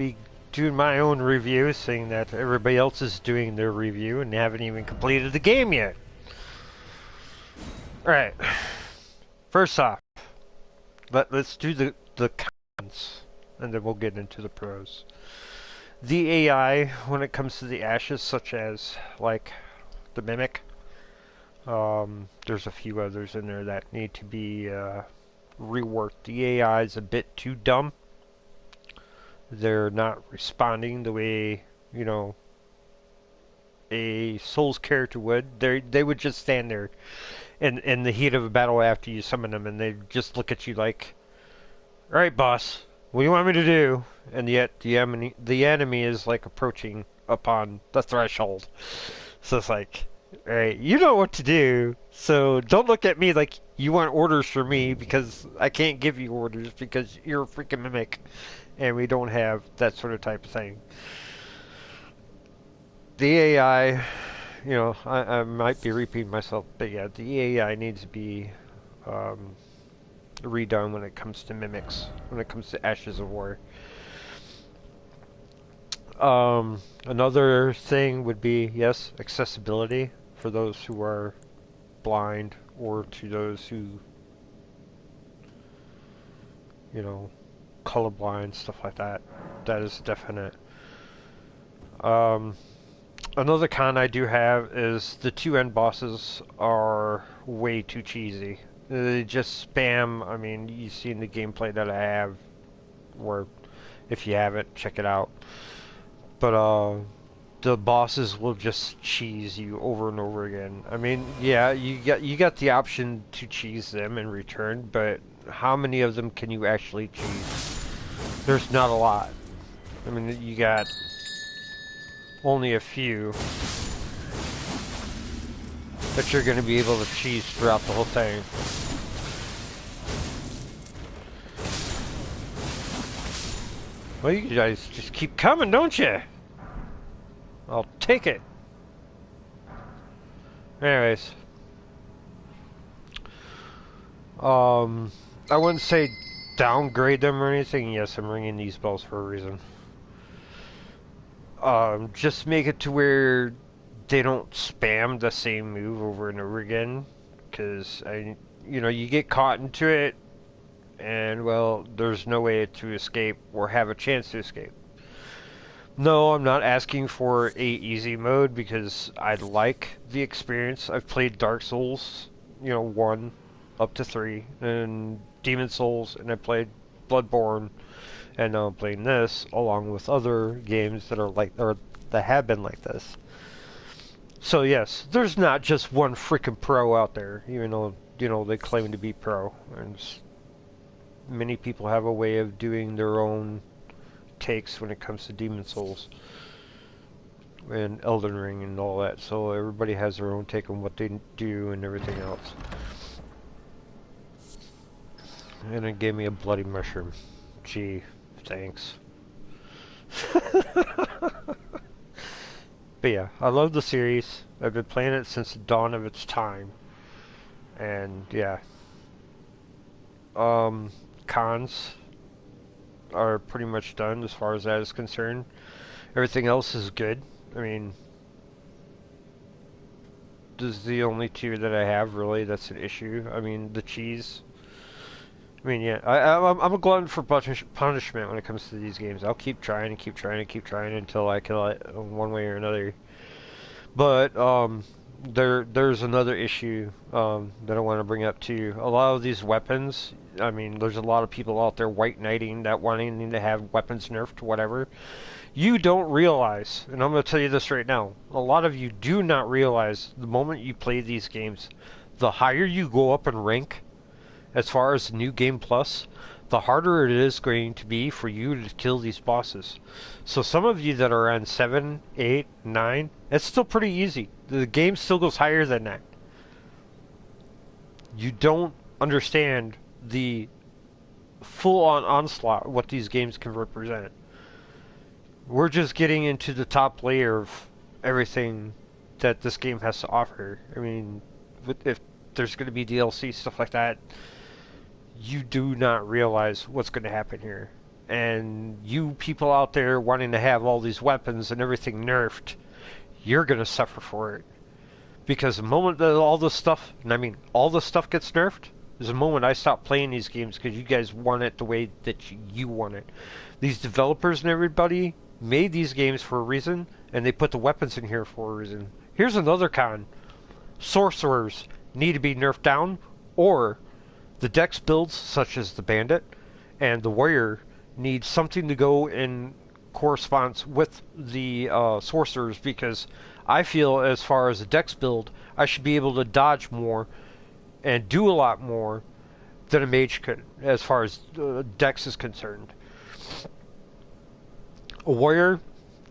be doing my own review, saying that everybody else is doing their review and they haven't even completed the game yet. Alright, first off, let's do the cons, and then we'll get into the pros. The AI, when it comes to the ashes, such as, like, the Mimic, there's a few others in there that need to be reworked. The AI is a bit too dumb. They're not responding the way, you know, a Souls character would. They would just stand there in the heat of a battle after you summon them, and they just look at you like, "All right, boss, what do you want me to do?" And yet the enemy is like approaching upon the threshold. So it's like, all right, you know what to do. So don't look at me like you want orders from me, because I can't give you orders because you're a freaking mimic, and we don't have that sort of type of thing. The AI, you know, I might be repeating myself, but yeah, the AI needs to be um, redone when it comes to mimics, when it comes to Ashes of War. Another thing would be, yes, accessibility for those who are blind, or to those who, you know, colorblind, stuff like that. That is definite. Um, Another con I do have is the two end bosses are way too cheesy. They just spam. I mean, you've seen the gameplay that I have, where if you haven't, check it out. But the bosses will just cheese you over and over again. I mean, yeah, you got the option to cheese them in return, but how many of them can you actually cheese? There's not a lot. I mean, you got only a few that you're going to be able to cheese throughout the whole thing. Well, you guys just keep coming, don't you? I'll take it. Anyways, I wouldn't say downgrade them or anything. Yes, I'm ringing these bells for a reason. Just make it to where they don't spam the same move over and over again, because you get caught into it, and well, there's no way to escape or have a chance to escape. No, I'm not asking for a easy mode, because I like the experience. I've played Dark Souls, 1 up to 3, and Demon Souls, and I played Bloodborne, and now I'm playing this along with other games that are like, or that have been like this. So yes, there's not just one freaking pro out there, even though they claim to be pro, and many people have a way of doing their own takes when it comes to Demon Souls and Elden Ring and all that. So everybody has their own take on what they do and everything else. And it gave me a bloody mushroom. Gee, thanks. But yeah, I love the series. I've been playing it since the dawn of its time. And yeah. Cons are pretty much done as far as that is concerned. Everything else is good. I mean, this is the only two that I have really that's an issue. I mean, the cheese. I mean, yeah, I'm a glutton for punishment when it comes to these games. I'll keep trying and keep trying and keep trying until I kill it one way or another. But there's another issue that I want to bring up too. A lot of these weapons, I mean, there's a lot of people out there white knighting that wanting to have weapons nerfed, whatever. You don't realize, and I'm going to tell you this right now, a lot of you do not realize the moment you play these games, the higher you go up in rank, as far as New Game Plus, the harder it is going to be for you to kill these bosses. So some of you that are on 7, 8, 9, it's still pretty easy. The game still goes higher than that. You don't understand the full-on onslaught, what these games can represent. We're just getting into the top layer of everything that this game has to offer. I mean, if there's going to be DLC, stuff like that, you do not realize what's going to happen here. and you people out there wanting to have all these weapons and everything nerfed, you're going to suffer for it. Because the moment that all this stuff, and I mean all this stuff gets nerfed, is the moment I stop playing these games because you guys want it the way that you want it. These developers and everybody made these games for a reason, and they put the weapons in here for a reason. Here's another con. Sorcerers need to be nerfed down, or the dex builds, such as the bandit and the warrior, need something to go in corresponds with the sorcerers, because I feel as far as a dex build, I should be able to dodge more and do a lot more than a mage could, as far as dex is concerned. A warrior,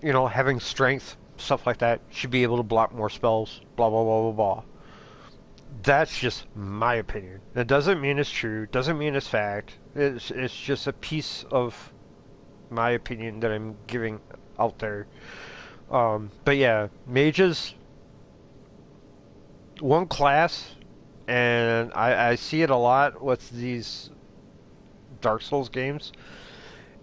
you know, having strength, stuff like that, should be able to block more spells, blah, blah, blah, blah, blah. That's just my opinion. It doesn't mean it's true, doesn't mean it's fact. It's just a piece of my opinion that I'm giving out there. But yeah, mages, one class, and I see it a lot with these Dark Souls games.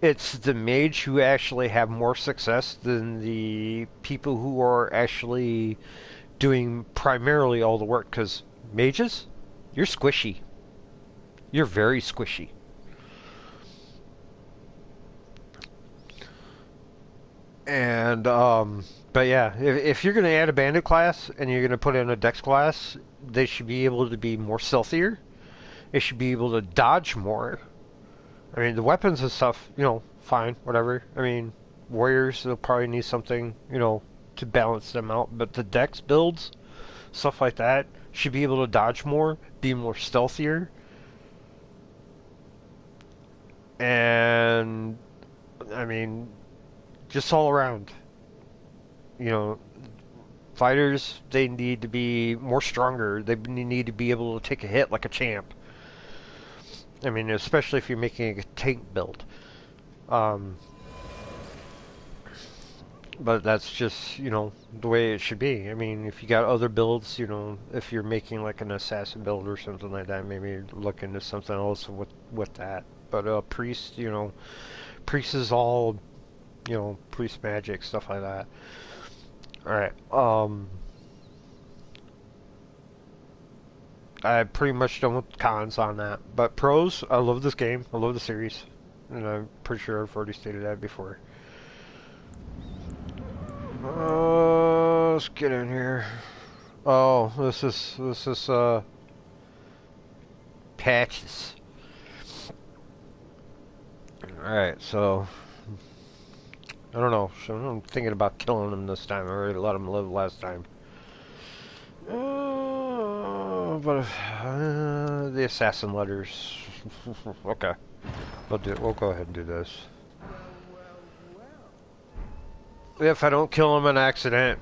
It's the mage who actually have more success than the people who are actually doing primarily all the work, because mages, you're squishy. You're very squishy. And, but yeah, if you're going to add a bandit class and you're going to put in a dex class, they should be able to be more stealthier. They should be able to dodge more. I mean, the weapons and stuff, you know, fine, whatever. I mean, warriors, they'll probably need something, you know, to balance them out. But the dex builds, stuff like that, should be able to dodge more, be more stealthier. And, I mean, just all around. You know, fighters, they need to be more stronger. They need to be able to take a hit like a champ. I mean, especially if you're making a tank build. But that's just, you know, the way it should be. I mean, if you got other builds, you know, if you're making like an assassin build or something like that, maybe look into something else with that. But priest, you know, priest is all, you know, priest magic, stuff like that. Alright, I pretty much done with cons on that. But pros, I love this game. I love the series. And I'm pretty sure I've already stated that before. Let's get in here. Oh, this is patches. Alright, so I don't know. So I'm thinking about killing him this time. I already let him live last time. But the assassin letters. Okay, we'll go ahead and do this. If I don't kill him on accident.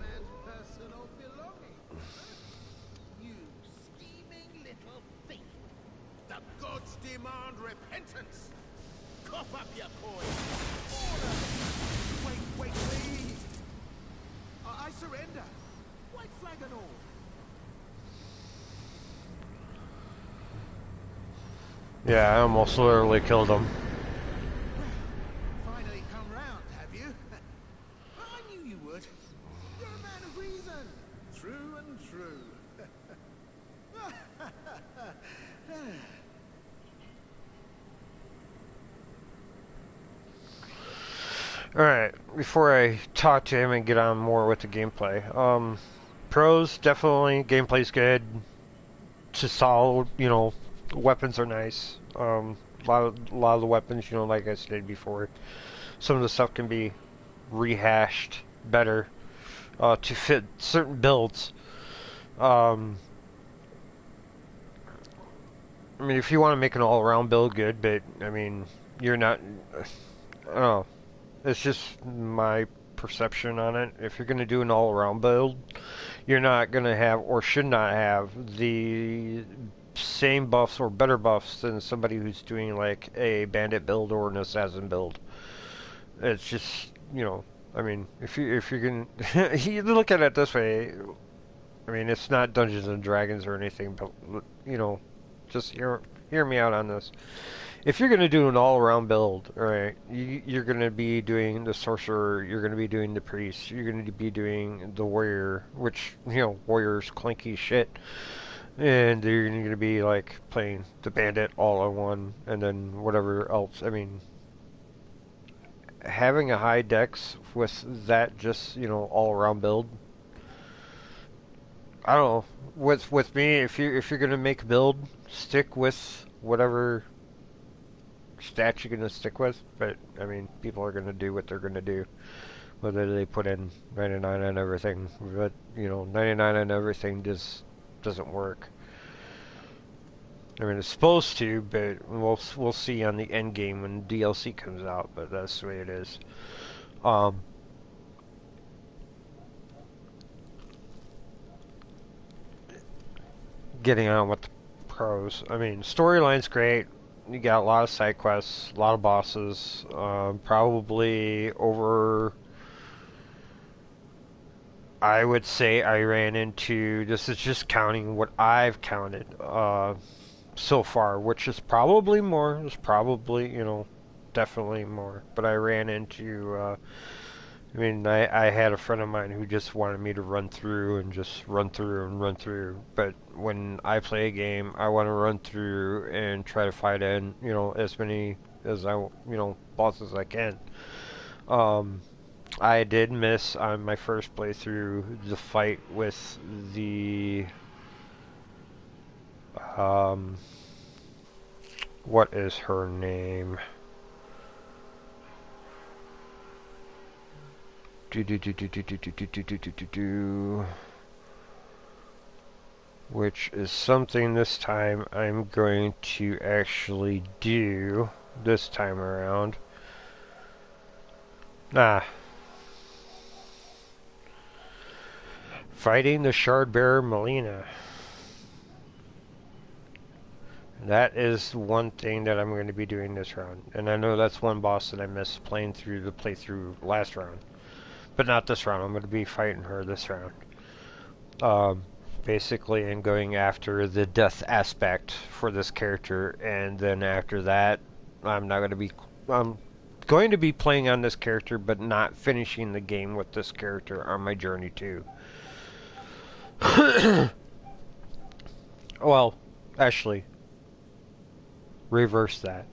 Yeah, I almost literally killed him. Finally come round, have you? I knew you would. You're a man of reason. True and true. Alright, before I talk to him and get on more with the gameplay. Pros, definitely, gameplay's good. Just solid, you know, weapons are nice. A lot of the weapons, you know, like I said before, some of the stuff can be rehashed better to fit certain builds. I mean, if you want to make an all-around build, good, but I mean, you're not. I don't know. It's just my perception on it. If you're going to do an all-around build, you're not going to have, or should not have, the same buffs or better buffs than somebody who's doing like a bandit build or an assassin build. It's just, you know, I mean, if you're gonna you look at it this way, I mean, it's not Dungeons and Dragons or anything, but you know, just hear me out on this. if you're going to do an all-around build, right, you're going to be doing the sorcerer, you're going to be doing the priest, you're going to be doing the warrior, which, warrior's clanky shit, and you're going to be like playing the bandit all in one, and then whatever else. I mean, having a high dex with that just, all-around build, I don't know. With me, if you're going to make a build, stick with whatever stats you're going to stick with, but I mean, people are going to do what they're going to do, whether they put in 99 on everything, but 99 on everything just doesn't work. I mean, it's supposed to, but we'll see on the end game when DLC comes out, but that's the way it is. Um, Getting on with the pros. I mean, storyline's great. You got a lot of side quests, a lot of bosses. Probably over. I would say I ran into. This is just counting what I've counted so far, which is probably more. It's probably definitely more. But I ran into. I mean, I had a friend of mine who just wanted me to run through and just run through and run through. But when I play a game, I want to run through and try to fight in, as many as bosses as I can. Um, I did miss on my first playthrough the fight with the, um, what is her name? Which is something this time I'm going to actually do this time around. Fighting the Shardbearer Melina. That is one thing that I'm going to be doing this round. And I know that's one boss that I missed playing through the playthrough last round. But not this round. I'm going to be fighting her this round. Basically, I'm going after the death aspect for this character, and then after that, I'm not going to be. I'm going to be playing on this character, but not finishing the game with this character on my journey too. Well, actually, reverse that.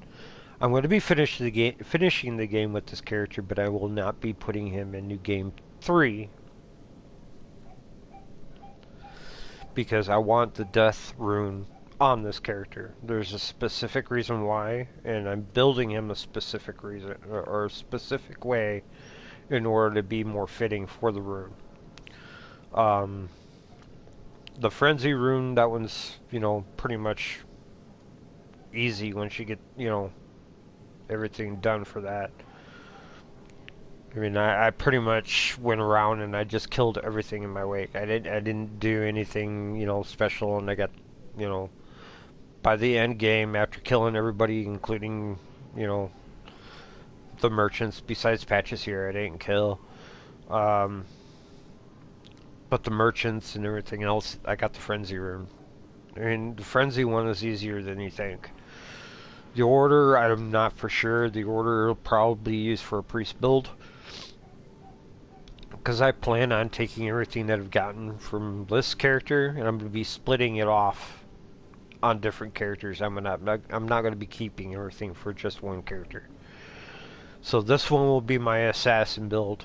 I'm going to be finishing the game with this character, but I will not be putting him in New Game 3 because I want the death rune on this character. There's a specific reason why, and I'm building him a specific reason or a specific way in order to be more fitting for the rune. The frenzy rune, that one's pretty much easy once you get everything done for that. I mean, I pretty much went around and I just killed everything in my wake. I didn't do anything, special, and I got, by the end game, after killing everybody, including, the merchants, besides Patches here, I didn't kill. But the merchants and everything else, I got the frenzy room. I mean, the frenzy one is easier than you think. The order, I'm not for sure. The order will probably be used for a priest build. Because I plan on taking everything that I've gotten from this character, and I'm going to be splitting it off on different characters. I'm not going to be keeping everything for just one character. So this one will be my assassin build,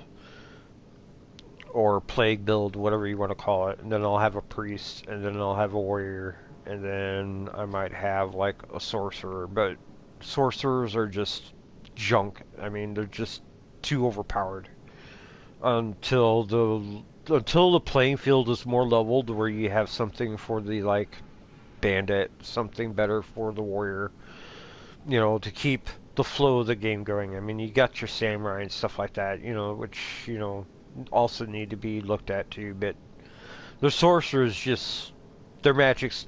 or plague build, whatever you want to call it. And then I'll have a priest, and then I'll have a warrior, and then I might have like a sorcerer. But sorcerers are just junk. I mean, they're just too overpowered. Until the playing field is more leveled, where you have something for the bandit, something better for the warrior, to keep the flow of the game going. I mean, you got your samurai and stuff like that, which also need to be looked at too. But the sorcerers, just their magic's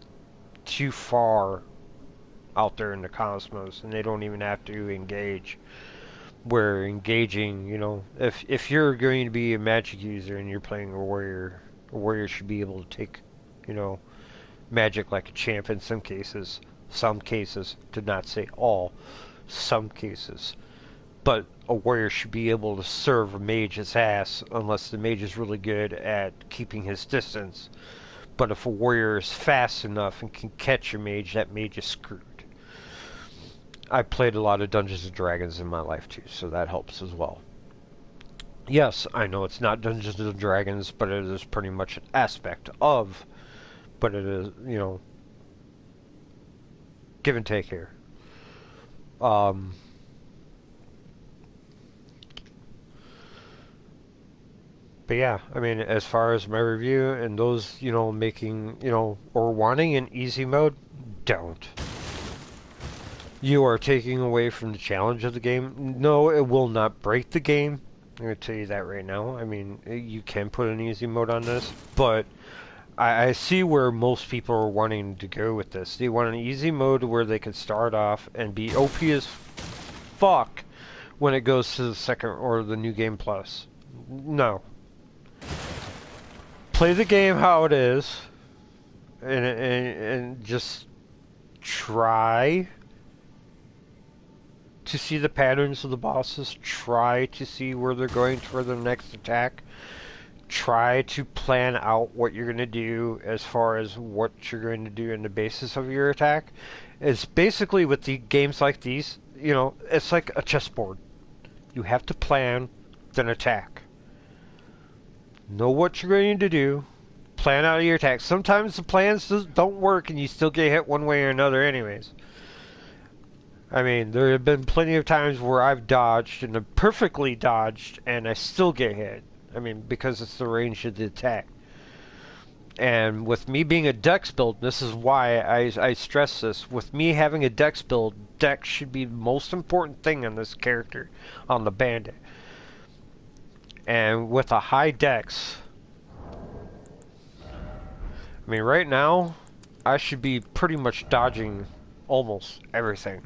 too far out there in the cosmos, and they don't even have to engage. Where engaging, if you're going to be a magic user and you're playing a warrior should be able to take, magic like a champ in some cases. Some cases, to not say all, some cases. But a warrior should be able to serve a mage's ass unless the mage is really good at keeping his distance. But if a warrior is fast enough and can catch a mage, that mage is screwed. I played a lot of Dungeons and Dragons in my life too, so that helps as well. Yes, I know it's not Dungeons and Dragons, but it is pretty much an aspect of, but it is, give and take here. Um, but yeah, I mean, as far as my review and those, making, or wanting an easy mode, don't. You are taking away from the challenge of the game. No, it will not break the game. I'm going to tell you that right now. I mean, you can put an easy mode on this, but I see where most people are wanting to go with this. They want an easy mode where they can start off and be OP as fuck when it goes to the second or the new game plus. No. Play the game how it is and just try to see the patterns of the bosses, try to see where they're going for their next attack, try to plan out what you're going to do as far as what you're going to do in the basis of your attack. It's basically with the games like these, it's like a chessboard. You have to plan, then attack. Know what you're going to do, plan out your attack. Sometimes the plans don't work and you still get hit one way or another anyways. I mean, there have been plenty of times where I've dodged and have perfectly dodged and I still get hit. I mean, because it's the range of the attack. And with me being a dex build, this is why I stress this. With me having a dex build, dex should be the most important thing on this character, on the bandit. And with a high dex, I mean, right now, I should be pretty much dodging almost everything.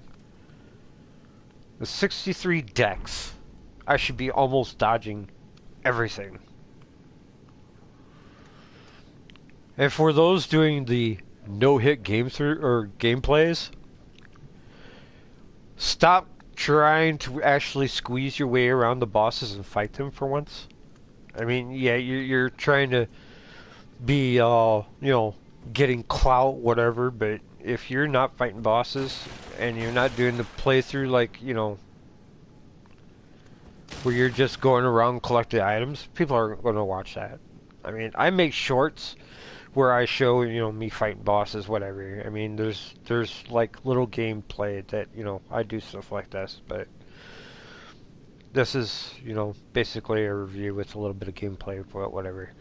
With 63 dex, I should be almost dodging everything. And for those doing the no-hit game through or gameplays, stop trying to actually squeeze your way around the bosses and fight them for once. I mean, yeah, you're trying to be, getting clout, whatever, but if you're not fighting bosses and you're not doing the playthrough like, where you're just going around collecting items, people aren't going to watch that. I mean, I make shorts where I show, me fighting bosses, whatever. I mean, there's like little gameplay that, I do stuff like this, but this is, basically a review with a little bit of gameplay, but whatever.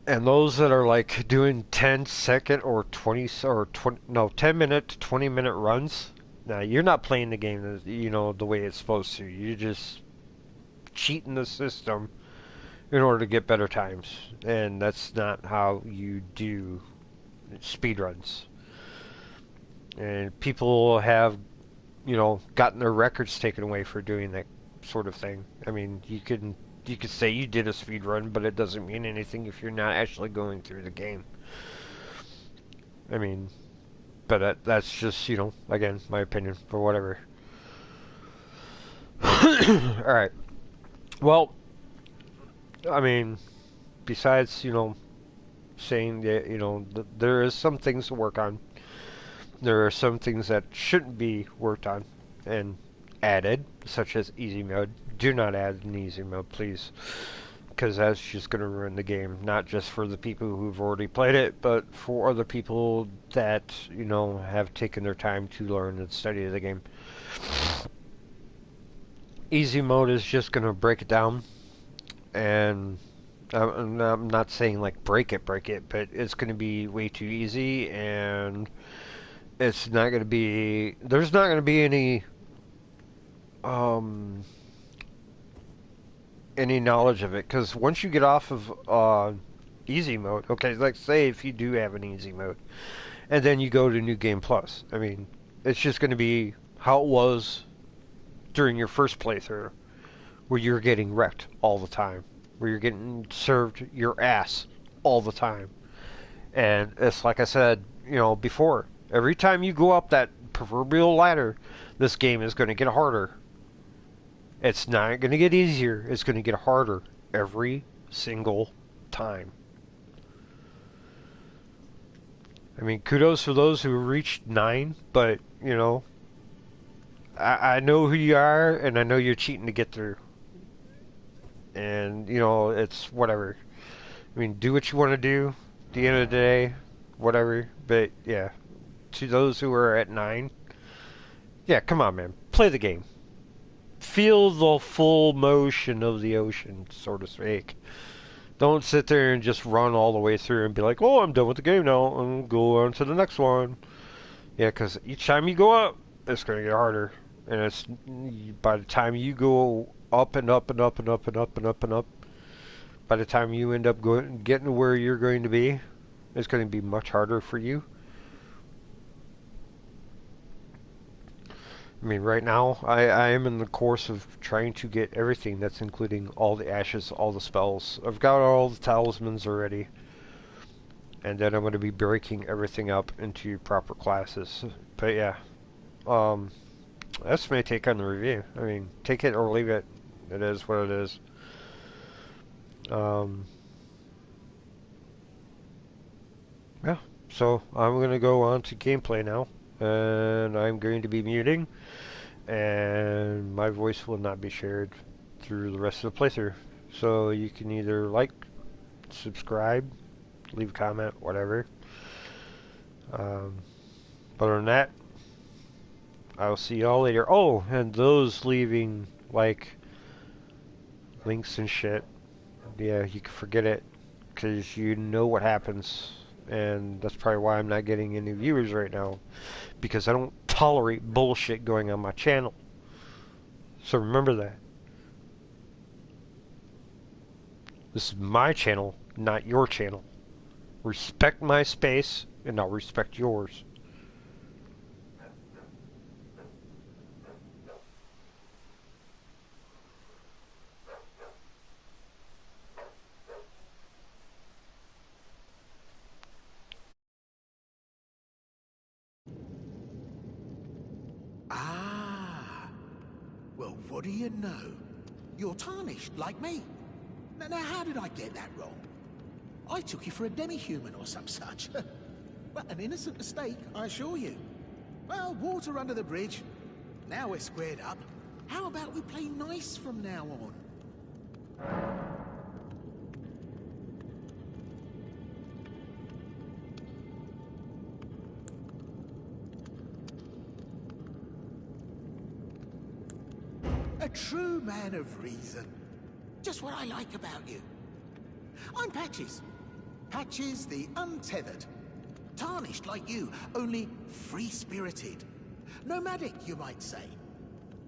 And those that are like doing 10-second or 10 minute to 20-minute runs, now you're not playing the game, the way it's supposed to. You're just cheating the system in order to get better times, and that's not how you do speedruns. And people have, gotten their records taken away for doing that sort of thing. I mean, you could say you did a speed run, but it doesn't mean anything if you're not actually going through the game. I mean, but that's just, again, my opinion, for whatever. Alright. Well, I mean, besides, saying that, there is some things to work on. There are some things that shouldn't be worked on and added, such as easy mode. Do not add an easy mode, please, because that's just going to ruin the game, not just for the people who've already played it, but for other people that, have taken their time to learn and study the game. Easy mode is just going to break it down, and I'm not saying like break it, but it's going to be way too easy, and it's not going to be, there's not going to be any knowledge of it, because once you get off of easy mode, okay, like say if you do have an easy mode, and then you go to New Game Plus, I mean, it's just going to be how it was during your first playthrough, where you're getting wrecked all the time, where you're getting served your ass all the time. And it's like I said, before. Every time you go up that proverbial ladder, this game is going to get harder. It's not going to get easier. It's going to get harder every single time. I mean, kudos for those who reached 9, but, I know who you are, and I know you're cheating to get through. And, it's whatever. I mean, do what you want to do. At the end of the day, whatever. But, yeah, to those who are at 9, yeah, come on, man. Play the game. Feel the full motion of the ocean, so to speak. Don't sit there and just run all the way through and be like, oh, I'm done with the game now, and go on to the next one. Yeah, because each time you go up, it's going to get harder. And it's by the time you go up and up and up and up and up and up and up, by the time you end up getting to where you're going to be, it's going to be much harder for you. I mean, right now, I am in the course of trying to get everything that's including all the ashes, all the spells. I've got all the talismans already. And then I'm going to be breaking everything up into proper classes. But yeah, that's my take on the review. I mean, take it or leave it. It is what it is. Yeah, so I'm going to go on to gameplay now. And I'm going to be muting. And my voice will not be shared through the rest of the playthrough. So you can either like, subscribe, leave a comment, whatever. Other than that, I'll see y'all later. Oh, and those leaving, like, links and shit, yeah, you can forget it, because you know what happens. And that's probably why I'm not getting any viewers right now, because I don't tolerate bullshit going on my channel. So remember that. This is my channel, not your channel. Respect my space, and I'll respect yours. Ah. Well, what do you know? You're tarnished, like me. Now, how did I get that wrong? I took you for a demi-human or some such. Well, an innocent mistake, I assure you. Well, water under the bridge. Now we're squared up. How about we play nice from now on? A true man of reason. Just what I like about you. I'm Patches. Patches the Untethered. Tarnished like you, only free-spirited. Nomadic, you might say.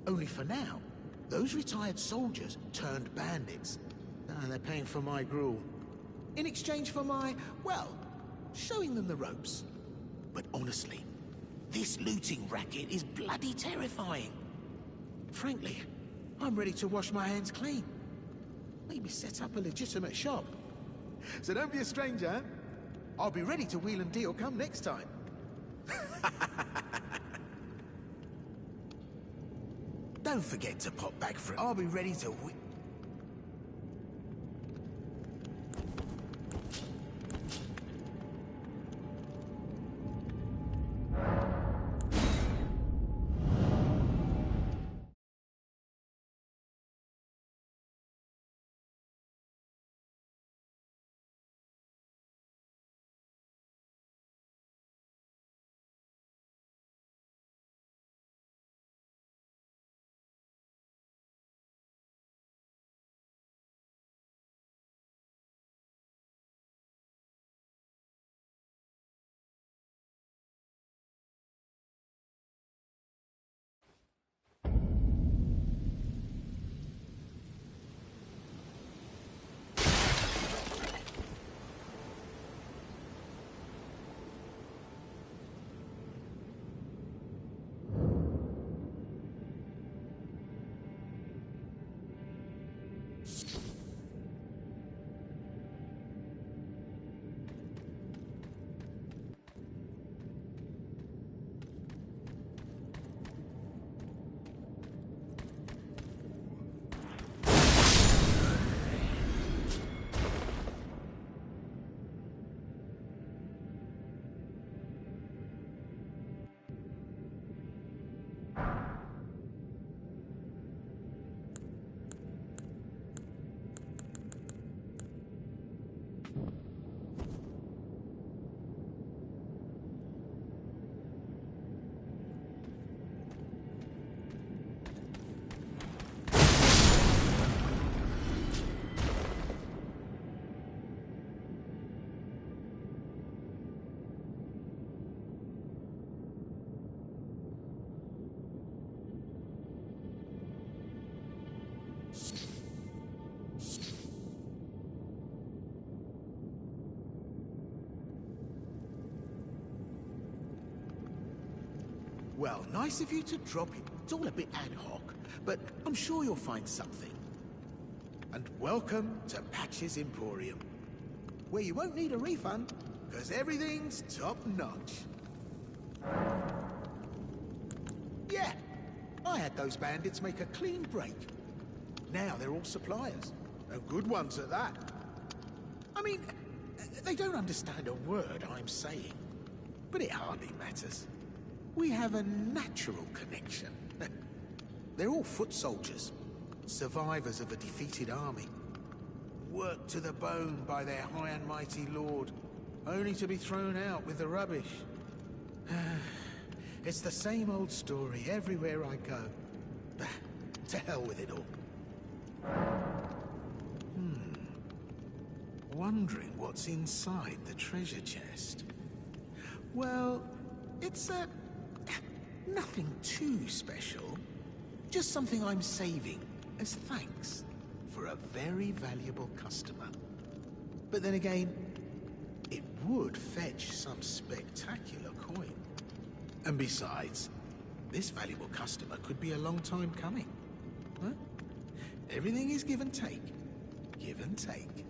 Only for now, those retired soldiers turned bandits. And they're paying for my gruel. In exchange for my, well, showing them the ropes. But honestly, this looting racket is bloody terrifying. Frankly, I'm ready to wash my hands clean. Maybe set up a legitimate shop. So don't be a stranger, huh? I'll be ready to wheel and deal come next time. Don't forget to pop back for... I'll be ready to Well, nice of you to drop it. It's all a bit ad hoc, but I'm sure you'll find something. And welcome to Patch's Emporium, where you won't need a refund, because everything's top-notch. Yeah, I had those bandits make a clean break. Now they're all suppliers, and good ones at that. I mean, they don't understand a word I'm saying, but it hardly matters. We have a natural connection. They're all foot soldiers, survivors of a defeated army, worked to the bone by their high and mighty lord, only to be thrown out with the rubbish. It's the same old story everywhere I go. To hell with it all. Wondering what's inside the treasure chest. Well, it's nothing too special. Just something I'm saving as thanks for a very valuable customer. But then again, it would fetch some spectacular coin. And besides, this valuable customer could be a long time coming. Huh? Everything is give and take. Give and take.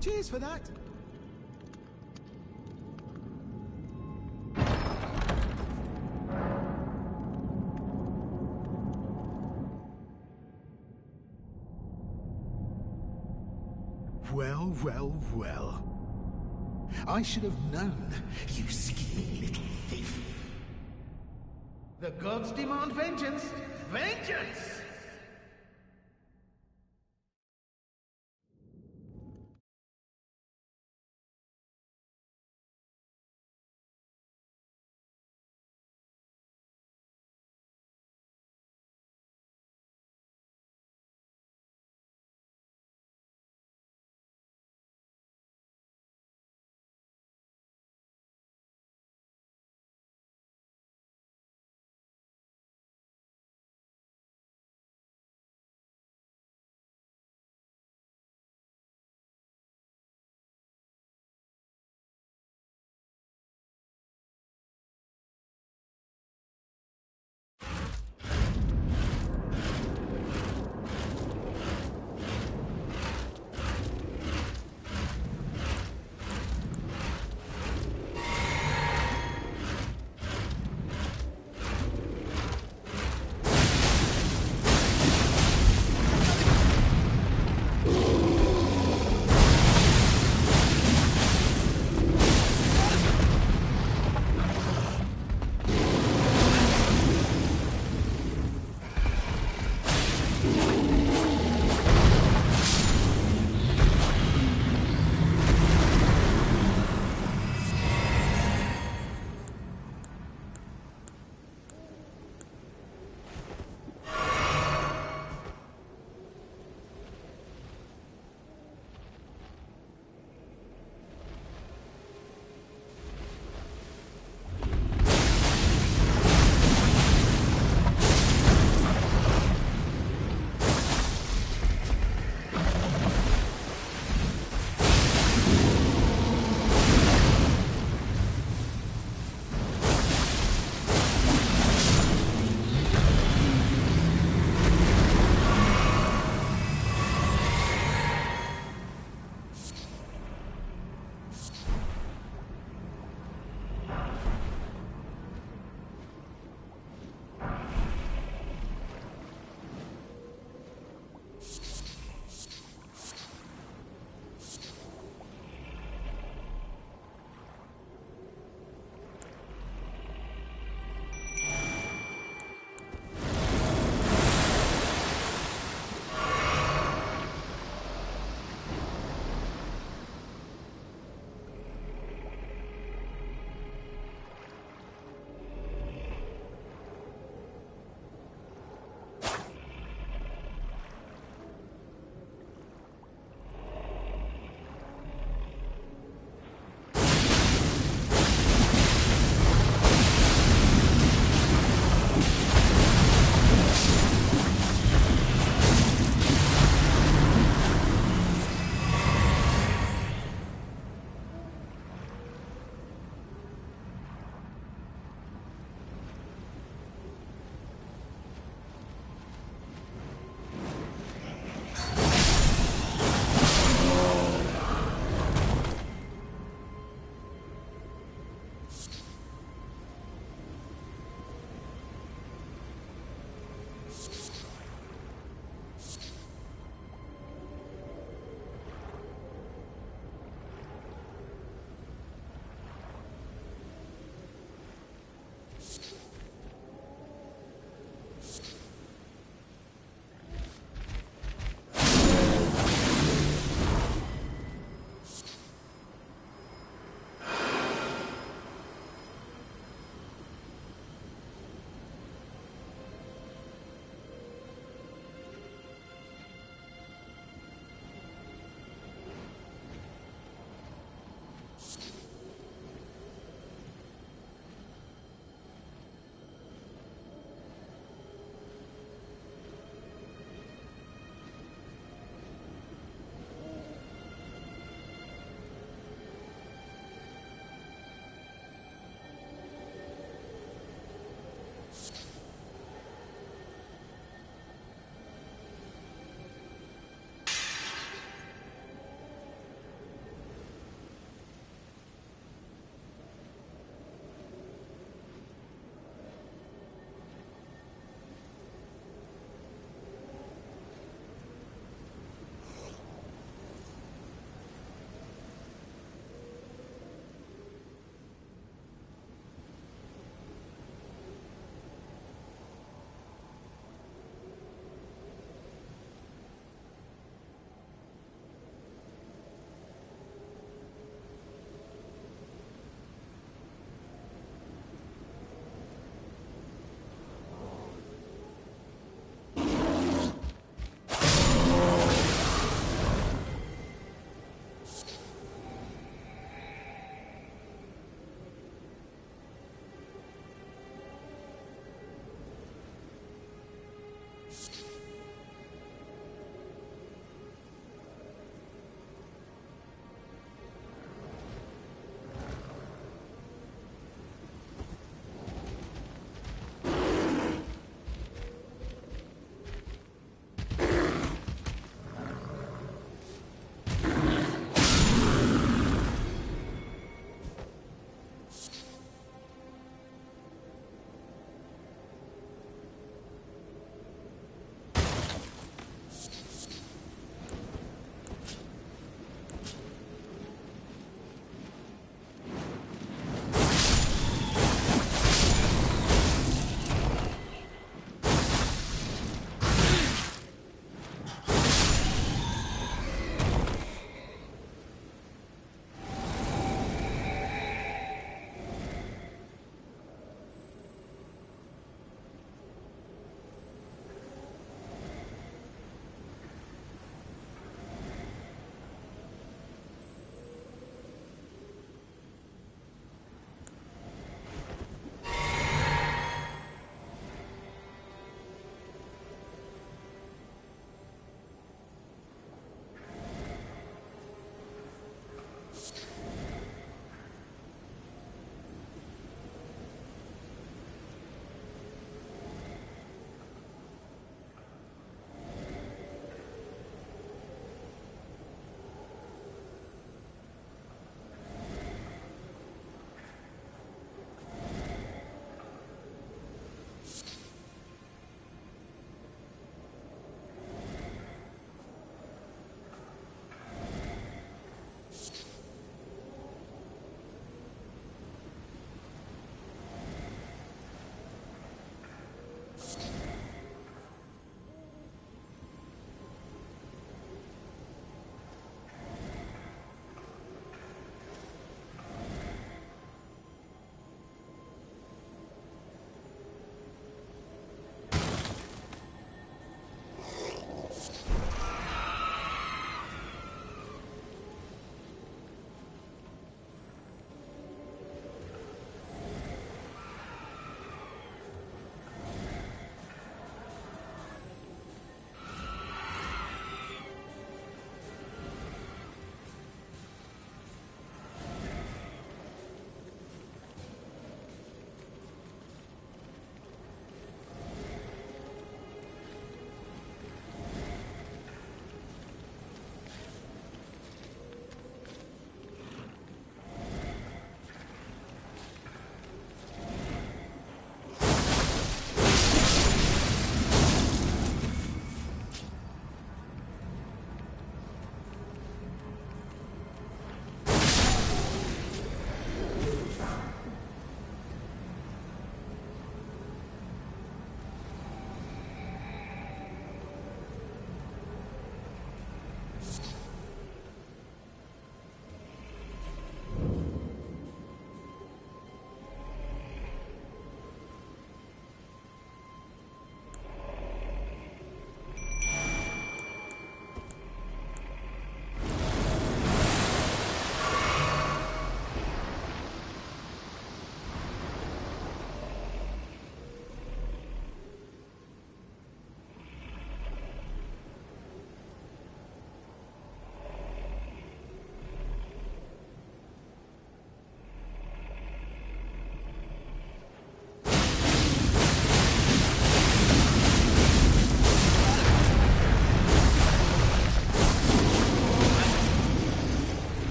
Cheers for that. Well, well, well. I should have known, you scheming little thief. The gods demand vengeance. Vengeance!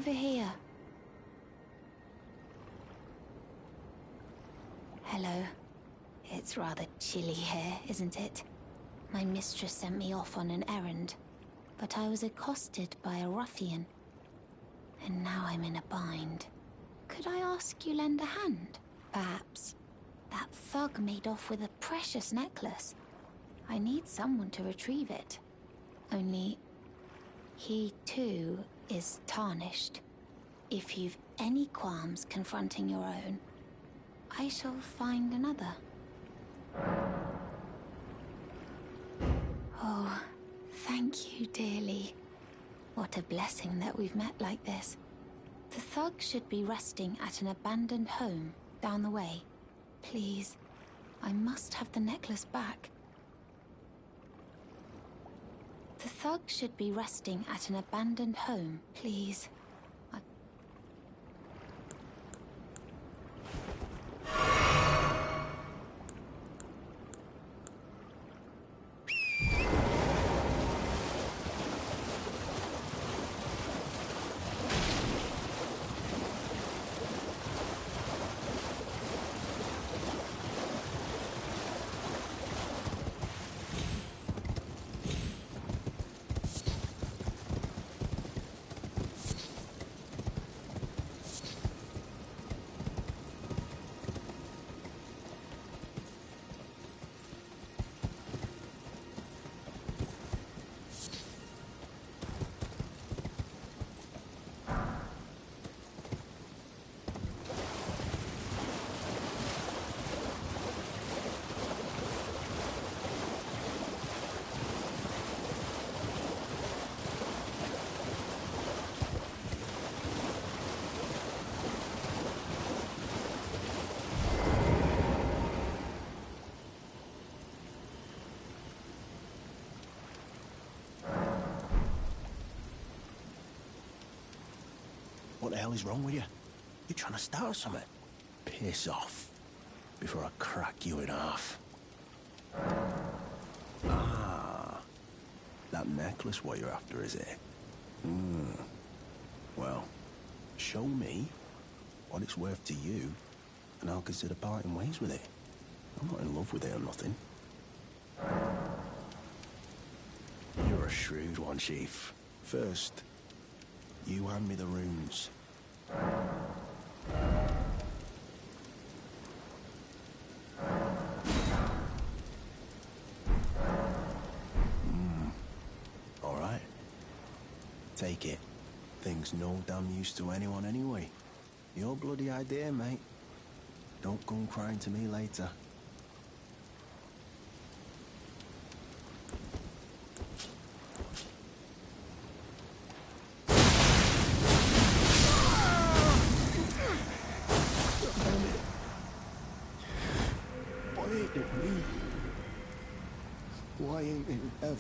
over here. Hello. It's rather chilly here, isn't it? My mistress sent me off on an errand, but I was accosted by a ruffian. And now I'm in a bind. Could I ask you lend a hand? Perhaps. That thug made off with a precious necklace. I need someone to retrieve it. Only, he too is tarnished. If you've any qualms confronting your own, I shall find another. Oh, thank you dearly. What a blessing that we've met like this. The thug should be resting at an abandoned home down the way. Please, I must have the necklace back. The thug should be resting at an abandoned home, please. What the hell is wrong with you? You trying to start something? Piss off, before I crack you in half. Ah, that necklace what you're after, is it? Well, show me what it's worth to you, and I'll consider parting ways with it. I'm not in love with it or nothing. You're a shrewd one, Chief. First, you hand me the runes. All right. Take it. Thing's no damn use to anyone anyway. Your bloody idea, mate. Don't come crying to me later. Why ain't it ever?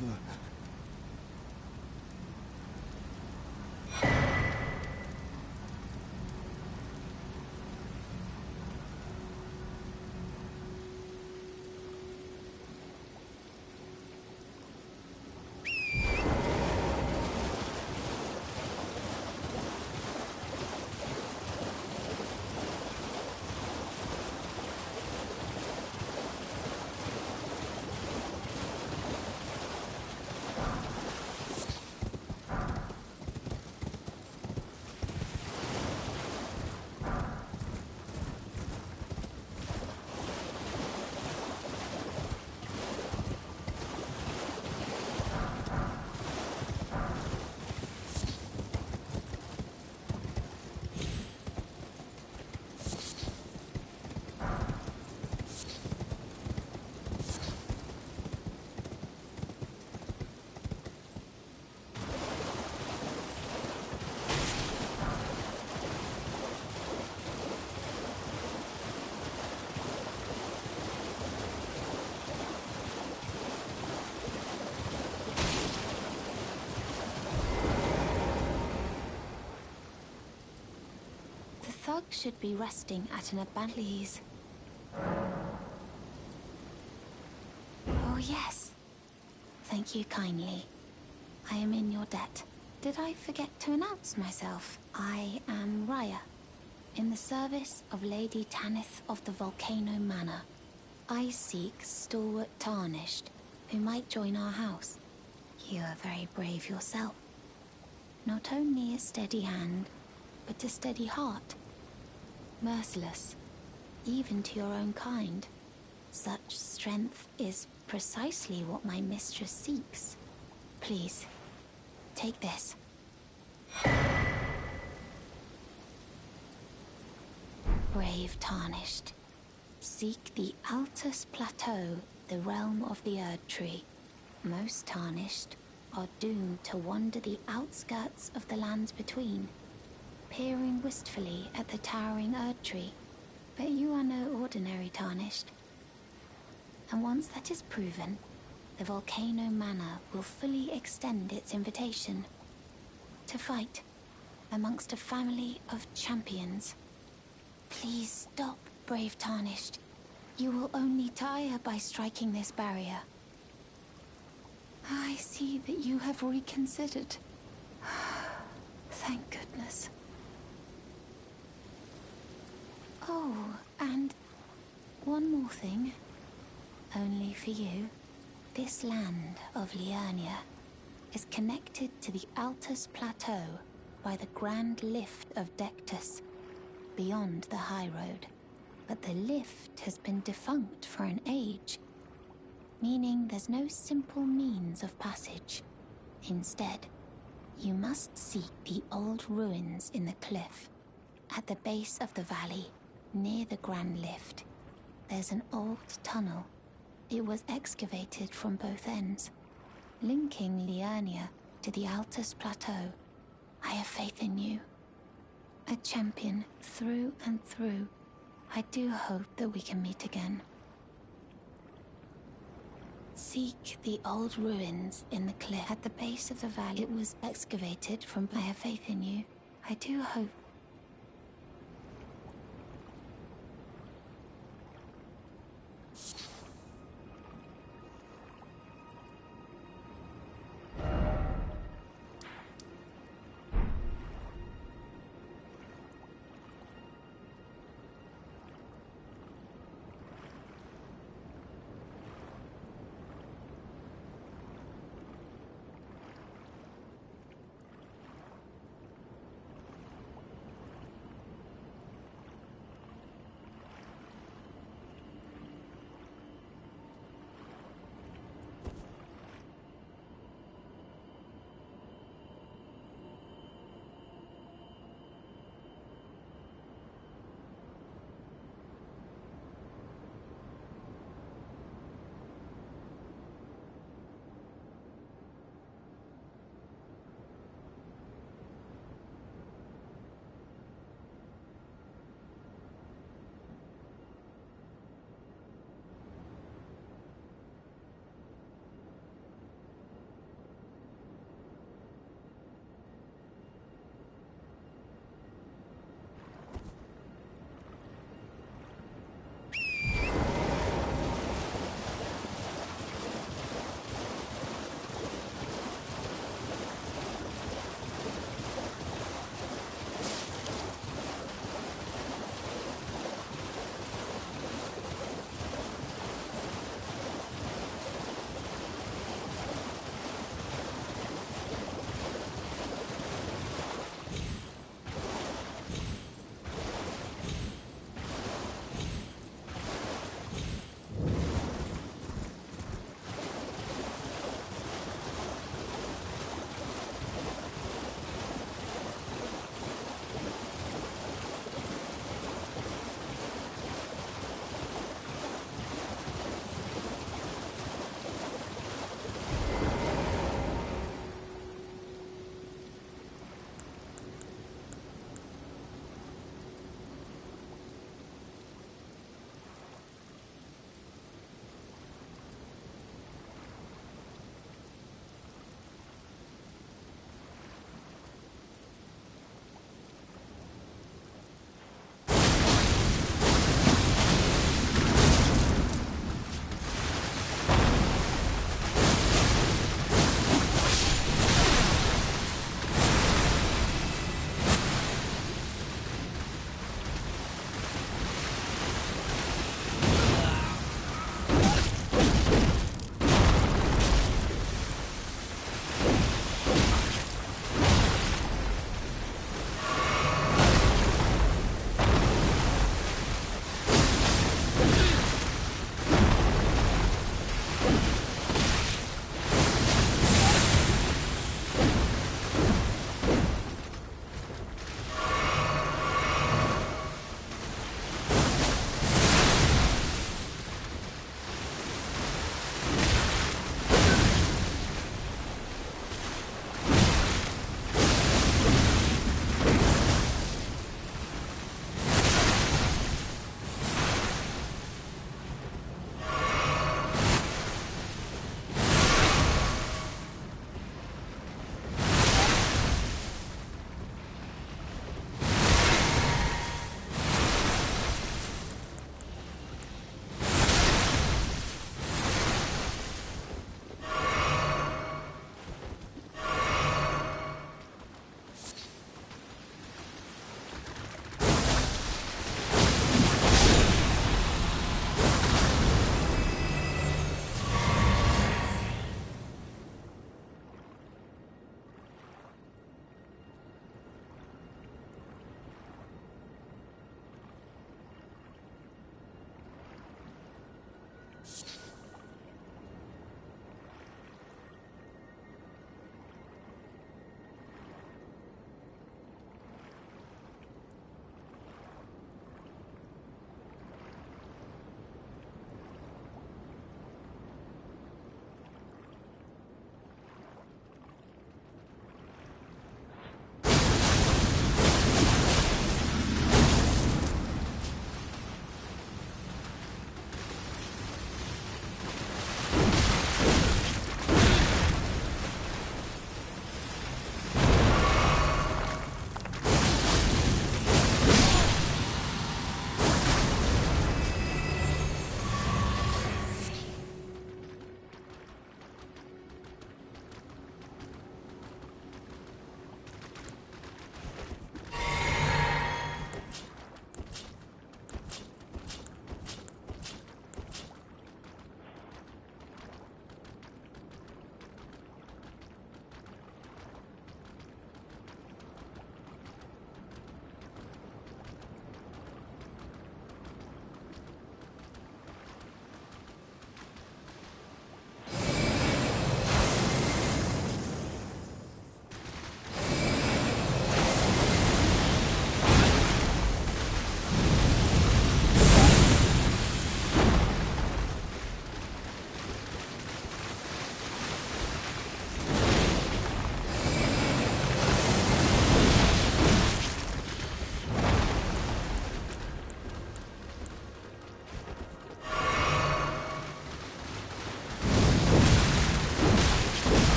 The thug should be resting at an abandoned... Please. Oh, yes. Thank you kindly. I am in your debt. Did I forget to announce myself? I am Raya, in the service of Lady Tanith of the Volcano Manor. I seek stalwart Tarnished, who might join our house. You are very brave yourself. Not only a steady hand, but a steady heart. Merciless, even to your own kind. Such strength is precisely what my mistress seeks. Please, take this. Brave Tarnished. Seek the Altus Plateau, the realm of the Erd Tree. Most Tarnished are doomed to wander the outskirts of the lands between, peering wistfully at the towering Erd Tree. But you are no ordinary Tarnished. And once that is proven, the Volcano Manor will fully extend its invitation to fight amongst a family of champions. Please stop, brave Tarnished. You will only tire by striking this barrier. I see that you have reconsidered. Thank goodness. Oh, and one more thing. Only for you. This land of Liurnia is connected to the Altus Plateau by the Grand Lift of Dectus, beyond the high road. But the lift has been defunct for an age, meaning there's no simple means of passage. Instead, you must seek the old ruins in the cliff. At the base of the valley, near the Grand Lift, there's an old tunnel. It was excavated from both ends, linking Liurnia to the Altus Plateau. I have faith in you. A champion through and through. I do hope that we can meet again. Seek the old ruins in the cliff at the base of the valley. It was excavated from. I have faith in you. I do hope